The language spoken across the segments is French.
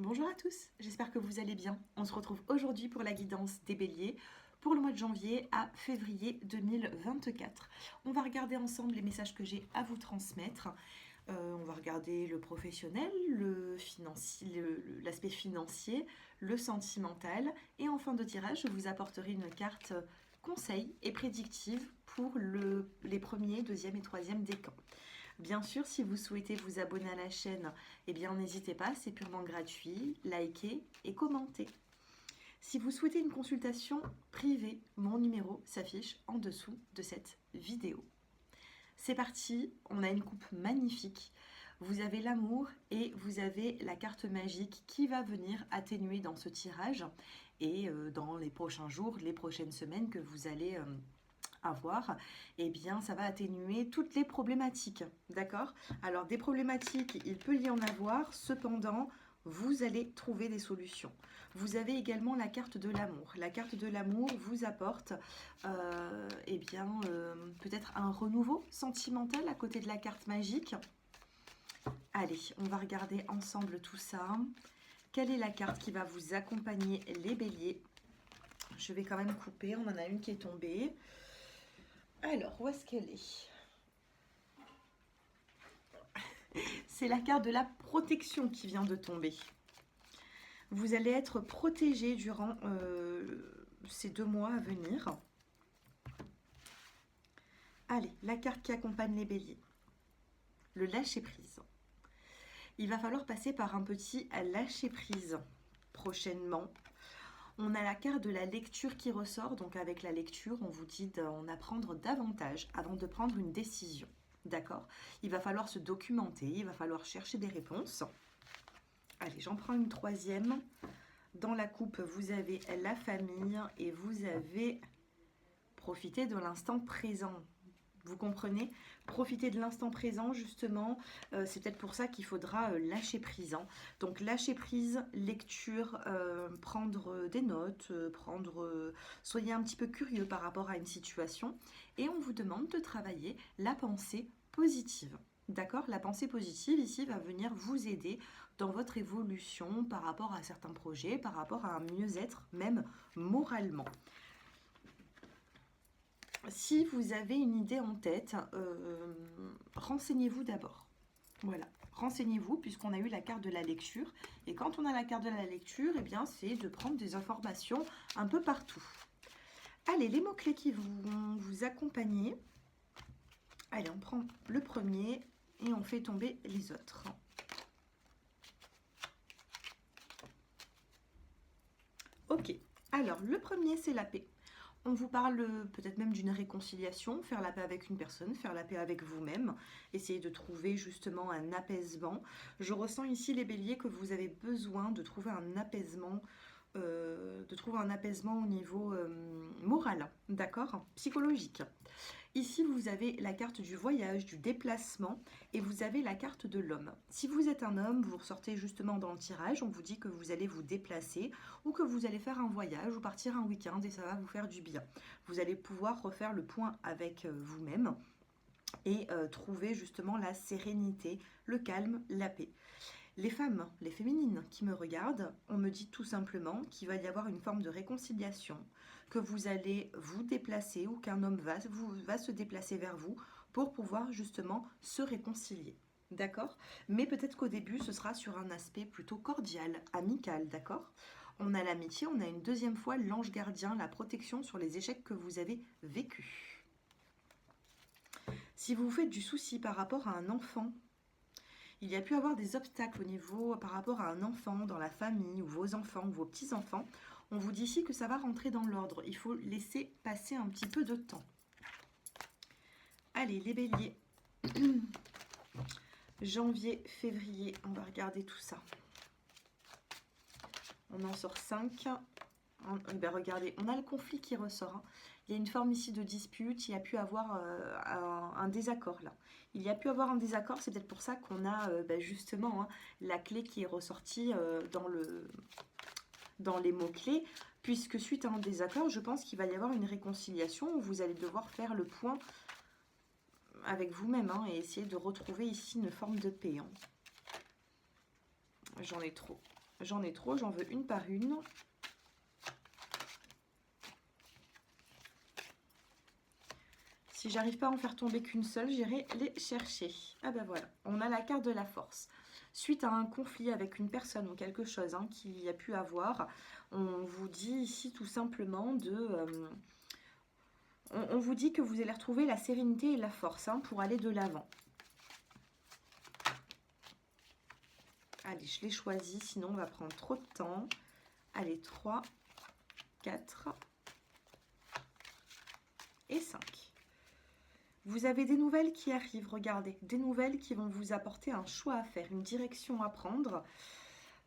Bonjour à tous, j'espère que vous allez bien. On se retrouve aujourd'hui pour la guidance des béliers pour le mois de janvier à février 2024. On va regarder ensemble les messages que j'ai à vous transmettre. On va regarder le professionnel, le financier, l'aspect financier, le sentimental. Et en fin de tirage, je vous apporterai une carte conseil et prédictive pour les premiers, deuxième et troisième décans. Bien sûr, si vous souhaitez vous abonner à la chaîne, eh bien n'hésitez pas, c'est purement gratuit, likez et commentez. Si vous souhaitez une consultation privée, mon numéro s'affiche en dessous de cette vidéo. C'est parti, on a une coupe magnifique. Vous avez l'amour et vous avez la carte magique qui va venir atténuer dans ce tirage et dans les prochains jours, les prochaines semaines que vous allez avoir, eh bien ça va atténuer toutes les problématiques, d'accord? Alors des problématiques, il peut y en avoir, cependant, vous allez trouver des solutions. Vous avez également la carte de l'amour. La carte de l'amour vous apporte peut-être un renouveau sentimental à côté de la carte magique. Allez, on va regarder ensemble tout ça. Quelle est la carte qui va vous accompagner les béliers? Je vais quand même couper, on en a une qui est tombée. Alors, où est-ce qu'elle est? C'est la carte de la protection qui vient de tomber. Vous allez être protégé durant ces 2 mois à venir. Allez, la carte qui accompagne les béliers. Le lâcher-prise. Il va falloir passer par un petit lâcher-prise prochainement. On a la carte de la lecture qui ressort. Donc avec la lecture, on vous dit d'en apprendre davantage avant de prendre une décision. D'accord? Il va falloir se documenter, il va falloir chercher des réponses. Allez, j'en prends une troisième. Dans la coupe, vous avez la famille et vous avez profité de l'instant présent. Vous comprenez? Profiter de l'instant présent, justement, c'est peut-être pour ça qu'il faudra lâcher prise. Donc lâcher prise, lecture, prendre des notes, soyez un petit peu curieux par rapport à une situation. Et on vous demande de travailler la pensée positive. D'accord? La pensée positive ici va venir vous aider dans votre évolution par rapport à certains projets, par rapport à un mieux-être, même moralement. Si vous avez une idée en tête, renseignez-vous d'abord. Voilà, renseignez-vous puisqu'on a eu la carte de la lecture. Et quand on a la carte de la lecture, eh bien, c'est de prendre des informations un peu partout. Allez, les mots-clés qui vont vous accompagner. Allez, on prend le premier et on fait tomber les autres. Ok, alors le premier, c'est la paix. On vous parle peut-être même d'une réconciliation, faire la paix avec une personne, faire la paix avec vous-même, essayer de trouver justement un apaisement. Je ressens ici les béliers que vous avez besoin de trouver un apaisement, au niveau moral, d'accord? Psychologique. Ici, vous avez la carte du voyage, du déplacement, et vous avez la carte de l'homme. Si vous êtes un homme, vous ressortez justement dans le tirage, on vous dit que vous allez vous déplacer, ou que vous allez faire un voyage, ou partir un week-end, et ça va vous faire du bien. Vous allez pouvoir refaire le point avec vous-même, et trouver justement la sérénité, le calme, la paix. Les femmes, les féminines qui me regardent, on me dit tout simplement qu'il va y avoir une forme de réconciliation, que vous allez vous déplacer ou qu'un homme va se déplacer vers vous pour pouvoir justement se réconcilier. D'accord? Mais peut-être qu'au début, ce sera sur un aspect plutôt cordial, amical, d'accord? On a l'amitié, on a une deuxième fois l'ange gardien, la protection sur les échecs que vous avez vécus. Si vous vous faites du souci par rapport à un enfant, il y a pu avoir des obstacles au niveau par rapport à un enfant dans la famille ou vos enfants ou vos petits-enfants. On vous dit ici que ça va rentrer dans l'ordre. Il faut laisser passer un petit peu de temps. Allez, les béliers. Janvier, février, on va regarder tout ça. On en sort 5. Regardez, on a le conflit qui ressort. Il y a une forme ici de dispute, il y a pu avoir un désaccord là. Il y a pu avoir un désaccord, c'est peut-être pour ça qu'on a justement la clé qui est ressortie dans les mots-clés, puisque suite à un désaccord, je pense qu'il va y avoir une réconciliation où vous allez devoir faire le point avec vous-même et essayer de retrouver ici une forme de paix. J'en ai trop. J'en ai trop, j'en veux une par une. Si j'arrive pas à en faire tomber qu'une seule, j'irai les chercher. Ah ben voilà, on a la carte de la force. Suite à un conflit avec une personne ou quelque chose qu'il y a pu avoir, on vous dit ici tout simplement on vous dit que vous allez retrouver la sérénité et la force pour aller de l'avant. Allez, je l'ai choisi, sinon on va prendre trop de temps. Allez, 3, 4 et 5. Vous avez des nouvelles qui arrivent, regardez. Des nouvelles qui vont vous apporter un choix à faire, une direction à prendre.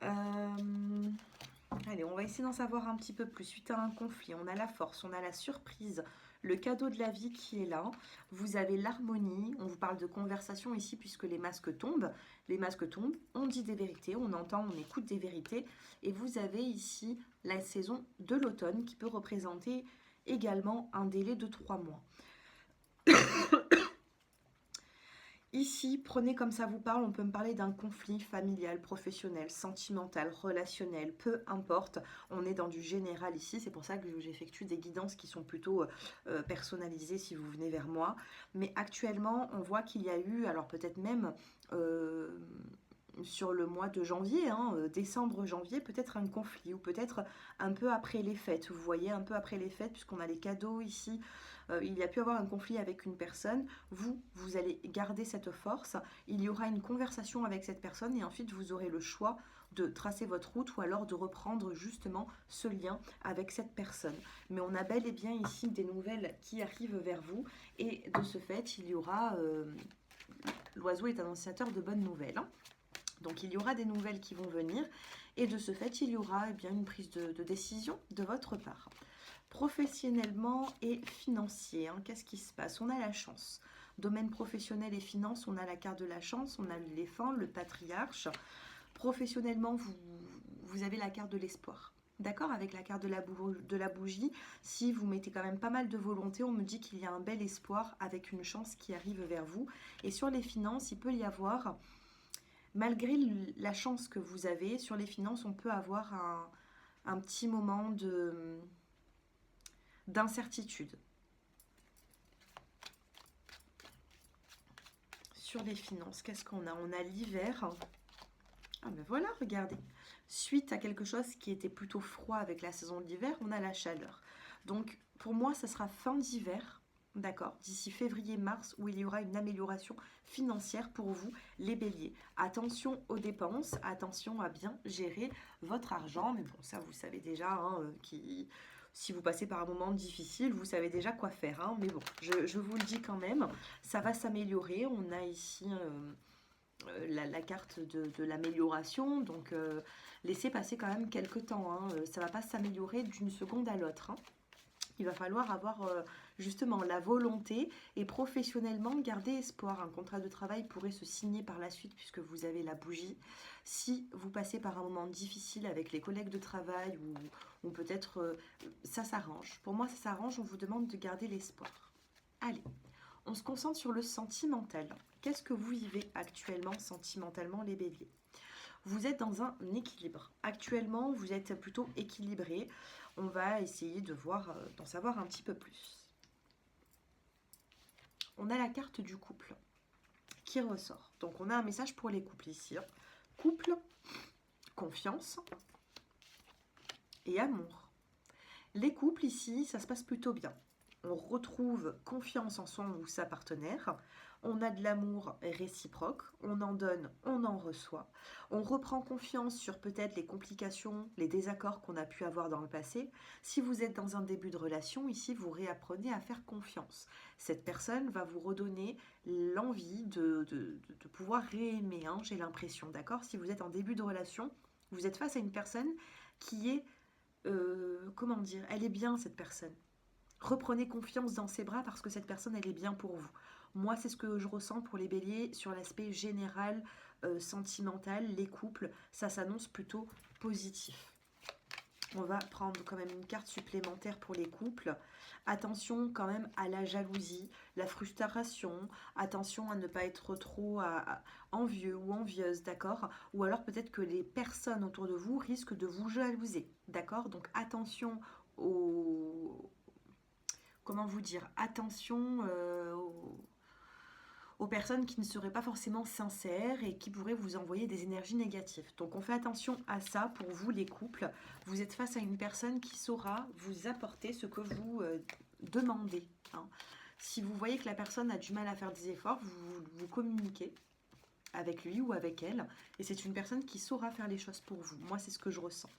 Allez, on va essayer d'en savoir un petit peu plus. Suite à un conflit, on a la force, on a la surprise, le cadeau de la vie qui est là. Vous avez l'harmonie. On vous parle de conversation ici puisque les masques tombent. Les masques tombent, on dit des vérités, on entend, on écoute des vérités. Et vous avez ici la saison de l'automne qui peut représenter également un délai de 3 mois. Ici, prenez comme ça vous parle, on peut me parler d'un conflit familial, professionnel, sentimental, relationnel, peu importe. On est dans du général ici, c'est pour ça que j'effectue des guidances qui sont plutôt personnalisées si vous venez vers moi. Mais actuellement, on voit qu'il y a eu, alors peut-être même sur le mois de janvier, décembre, janvier, peut-être un conflit ou peut-être un peu après les fêtes. Vous voyez, un peu après les fêtes, puisqu'on a les cadeaux ici. Il y a pu avoir un conflit avec une personne, vous allez garder cette force, il y aura une conversation avec cette personne et ensuite vous aurez le choix de tracer votre route ou alors de reprendre justement ce lien avec cette personne. Mais on a bel et bien ici des nouvelles qui arrivent vers vous et de ce fait, il y aura... l'oiseau est annonciateur de bonnes nouvelles. Donc il y aura des nouvelles qui vont venir et de ce fait, il y aura bien une prise de décision de votre part. Professionnellement et financier, qu'est-ce qui se passe? On a la chance. Domaine professionnel et finance, on a la carte de la chance, on a l'éléphant, le patriarche. Professionnellement, vous avez la carte de l'espoir. D'accord? Avec la carte de la bougie, si vous mettez quand même pas mal de volonté, on me dit qu'il y a un bel espoir avec une chance qui arrive vers vous. Et sur les finances, il peut y avoir, malgré la chance que vous avez, sur les finances, on peut avoir un petit moment d'incertitude. Sur les finances, qu'est-ce qu'on a? On a l'hiver. Ah ben voilà, regardez. Suite à quelque chose qui était plutôt froid avec la saison de l'hiver, on a la chaleur. Donc pour moi, ça sera fin d'hiver, d'accord, d'ici février-mars, où il y aura une amélioration financière pour vous, les béliers. Attention aux dépenses, attention à bien gérer votre argent. Mais bon, ça vous savez déjà, si vous passez par un moment difficile, vous savez déjà quoi faire. Mais bon, je vous le dis quand même, ça va s'améliorer. On a ici la carte de l'amélioration. Donc, laissez passer quand même quelques temps. Ça ne va pas s'améliorer d'une seconde à l'autre. Il va falloir avoir justement la volonté et professionnellement garder espoir. Un contrat de travail pourrait se signer par la suite puisque vous avez la bougie. Si vous passez par un moment difficile avec les collègues de travail ou peut-être ça s'arrange. Pour moi, ça s'arrange. On vous demande de garder l'espoir. Allez, on se concentre sur le sentimental. Qu'est-ce que vous vivez actuellement sentimentalement, les béliers? Vous êtes dans un équilibre. Actuellement, vous êtes plutôt équilibré. On va essayer d'en savoir un petit peu plus. On a la carte du couple qui ressort. Donc, on a un message pour les couples ici. Couple, confiance et amour. Les couples ici, ça se passe plutôt bien. On retrouve confiance en son ou sa partenaire. On a de l'amour réciproque, on en donne, on en reçoit. On reprend confiance sur peut-être les complications, les désaccords qu'on a pu avoir dans le passé. Si vous êtes dans un début de relation, ici, vous réapprenez à faire confiance. Cette personne va vous redonner l'envie de pouvoir réaimer, j'ai l'impression, d'accord? Si vous êtes en début de relation, vous êtes face à une personne qui est, comment dire, elle est bien, cette personne. Reprenez confiance dans ses bras parce que cette personne, elle est bien pour vous. Moi, c'est ce que je ressens pour les béliers sur l'aspect général, sentimental, les couples. Ça s'annonce plutôt positif. On va prendre quand même une carte supplémentaire pour les couples. Attention quand même à la jalousie, la frustration. Attention à ne pas être trop envieux ou envieuse, d'accord? Ou alors peut-être que les personnes autour de vous risquent de vous jalouser, d'accord? Donc attention aux... Comment vous dire? Attention aux personnes qui ne seraient pas forcément sincères et qui pourraient vous envoyer des énergies négatives. Donc on fait attention à ça pour vous les couples. Vous êtes face à une personne qui saura vous apporter ce que vous demandez, hein. Si vous voyez que la personne a du mal à faire des efforts, vous communiquez avec lui ou avec elle. Et c'est une personne qui saura faire les choses pour vous. Moi, c'est ce que je ressens.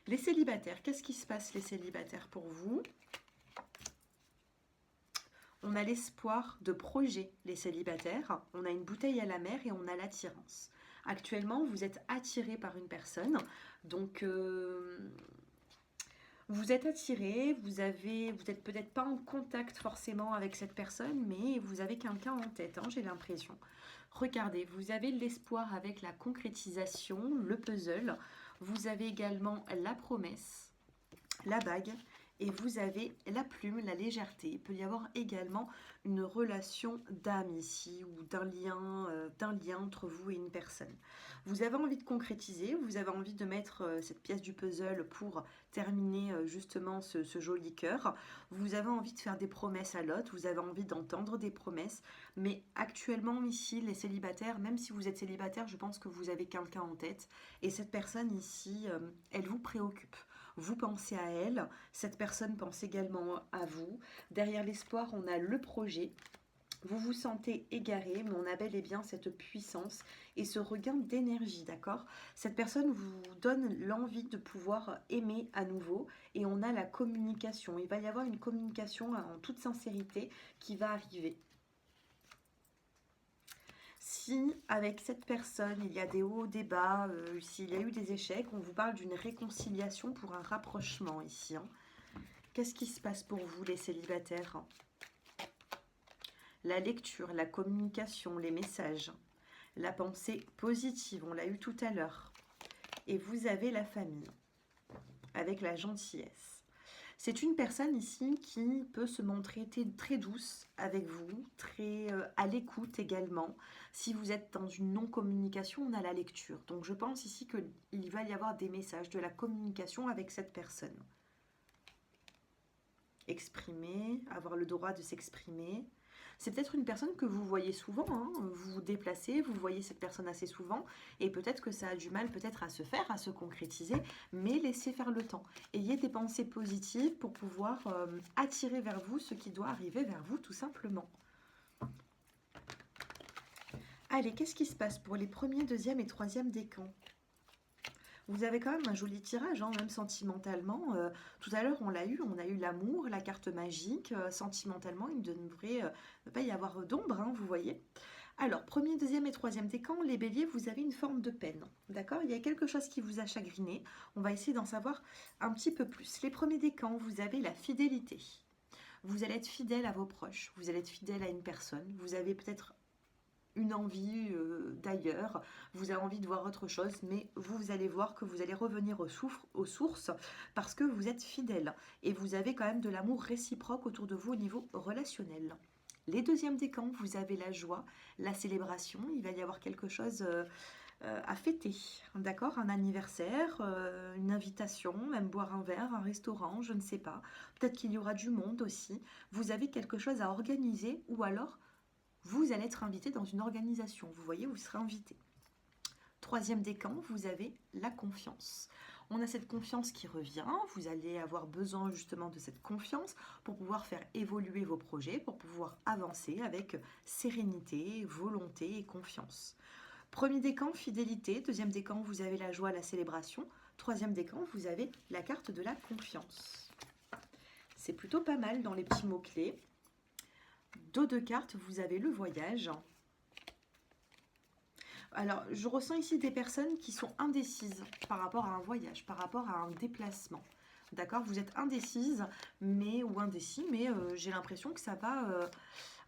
Les célibataires, qu'est-ce qui se passe les célibataires pour vous? On a l'espoir de projet, les célibataires. On a une bouteille à la mer et on a l'attirance. Actuellement, vous êtes attiré par une personne. Donc, vous êtes attiré, vous êtes peut-être pas en contact forcément avec cette personne, mais vous avez quelqu'un en tête, hein, j'ai l'impression. Regardez, vous avez l'espoir avec la concrétisation, le puzzle. Vous avez également la promesse, la bague. Et vous avez la plume, la légèreté. Il peut y avoir également une relation d'âme ici ou d'un lien entre vous et une personne. Vous avez envie de concrétiser, vous avez envie de mettre cette pièce du puzzle pour terminer justement ce joli cœur. Vous avez envie de faire des promesses à l'autre, vous avez envie d'entendre des promesses. Mais actuellement ici, les célibataires, même si vous êtes célibataire, je pense que vous avez quelqu'un en tête. Et cette personne ici, elle vous préoccupe. Vous pensez à elle, cette personne pense également à vous. Derrière l'espoir, on a le projet. Vous vous sentez égaré, mais on a bel et bien cette puissance et ce regain d'énergie, d'accord? Cette personne vous donne l'envie de pouvoir aimer à nouveau et on a la communication. Il va y avoir une communication en toute sincérité qui va arriver. Si avec cette personne, il y a des hauts, des bas, s'il y a eu des échecs, on vous parle d'une réconciliation pour un rapprochement ici, hein. Qu'est-ce qui se passe pour vous, les célibataires? La lecture, la communication, les messages, la pensée positive, on l'a eu tout à l'heure. Et vous avez la famille, avec la gentillesse. C'est une personne ici qui peut se montrer très douce avec vous, très à l'écoute également. Si vous êtes dans une non-communication, on a la lecture. Donc je pense ici qu'il va y avoir des messages, de la communication avec cette personne. Exprimer, avoir le droit de s'exprimer. C'est peut-être une personne que vous voyez souvent, hein. Vous vous déplacez, vous voyez cette personne assez souvent, et peut-être que ça a du mal peut-être à se faire, à se concrétiser, mais laissez faire le temps. Ayez des pensées positives pour pouvoir attirer vers vous ce qui doit arriver vers vous tout simplement. Allez, qu'est-ce qui se passe pour les premiers, deuxième et troisième décans? Vous avez quand même un joli tirage, hein, même sentimentalement. Tout à l'heure, on a eu l'amour, la carte magique. Sentimentalement, il ne devrait pas y avoir d'ombre, hein, vous voyez. Alors, premier, deuxième et troisième décan, les béliers, vous avez une forme de peine. D'accord? Il y a quelque chose qui vous a chagriné. On va essayer d'en savoir un petit peu plus. Les premiers décans, vous avez la fidélité. Vous allez être fidèle à vos proches. Vous allez être fidèle à une personne. Vous avez peut-être une envie d'ailleurs, vous avez envie de voir autre chose, mais vous allez voir que vous allez revenir aux sources parce que vous êtes fidèle et vous avez quand même de l'amour réciproque autour de vous au niveau relationnel. Les deuxièmes décans, vous avez la joie, la célébration, il va y avoir quelque chose à fêter, d'accord? Un anniversaire, une invitation, même boire un verre, un restaurant, je ne sais pas. Peut-être qu'il y aura du monde aussi. Vous avez quelque chose à organiser ou alors vous allez être invité dans une organisation. Vous voyez, vous serez invité. Troisième décan, vous avez la confiance. On a cette confiance qui revient. Vous allez avoir besoin justement de cette confiance pour pouvoir faire évoluer vos projets, pour pouvoir avancer avec sérénité, volonté et confiance. Premier décan, fidélité. Deuxième décan, vous avez la joie, la célébration. Troisième décan, vous avez la carte de la confiance. C'est plutôt pas mal dans les petits mots-clés. Dos de cartes, vous avez le voyage. Alors, je ressens ici des personnes qui sont indécises par rapport à un voyage, par rapport à un déplacement. D'accord? Vous êtes indécise ou indécis, mais j'ai l'impression que ça va,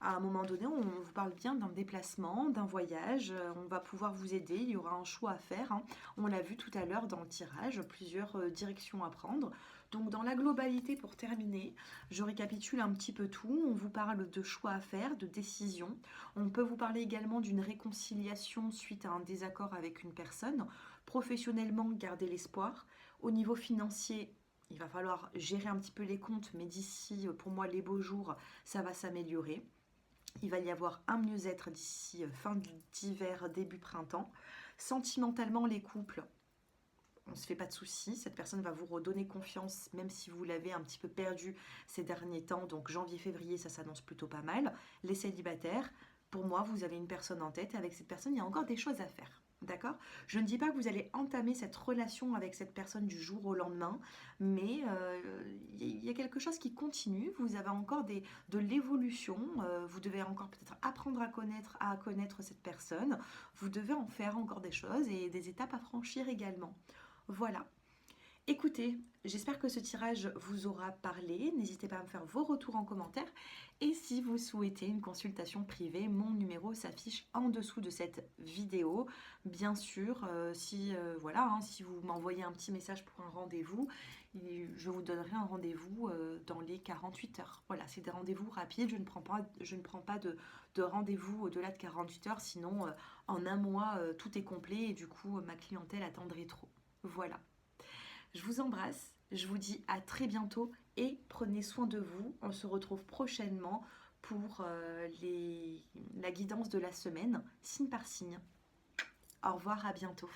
à un moment donné, on vous parle bien d'un déplacement, d'un voyage, on va pouvoir vous aider, il y aura un choix à faire, hein. On l'a vu tout à l'heure dans le tirage, plusieurs directions à prendre. Donc dans la globalité, pour terminer, je récapitule un petit peu tout. On vous parle de choix à faire, de décision. On peut vous parler également d'une réconciliation suite à un désaccord avec une personne. Professionnellement, gardez l'espoir. Au niveau financier, il va falloir gérer un petit peu les comptes, mais d'ici, pour moi, les beaux jours, ça va s'améliorer. Il va y avoir un mieux-être d'ici fin d'hiver, début printemps. Sentimentalement, les couples, on ne se fait pas de soucis. Cette personne va vous redonner confiance, même si vous l'avez un petit peu perdu ces derniers temps. Donc janvier-février, ça s'annonce plutôt pas mal. Les célibataires, pour moi, vous avez une personne en tête et avec cette personne, il y a encore des choses à faire. D'accord? Je ne dis pas que vous allez entamer cette relation avec cette personne du jour au lendemain, mais il y a quelque chose qui continue. Vous avez encore de l'évolution. Vous devez encore peut-être apprendre à connaître cette personne. Vous devez en faire encore des choses et des étapes à franchir également. Voilà. Écoutez, j'espère que ce tirage vous aura parlé. N'hésitez pas à me faire vos retours en commentaire. Et si vous souhaitez une consultation privée, mon numéro s'affiche en dessous de cette vidéo. Bien sûr, voilà, hein, si vous m'envoyez un petit message pour un rendez-vous, je vous donnerai un rendez-vous dans les 48 heures. Voilà, c'est des rendez-vous rapides. Je ne prends pas de rendez-vous au-delà de 48 heures. Sinon, en un mois, tout est complet et du coup, ma clientèle attendrait trop. Voilà. Je vous embrasse, je vous dis à très bientôt et prenez soin de vous. On se retrouve prochainement pour la guidance de la semaine, signe par signe. Au revoir, à bientôt.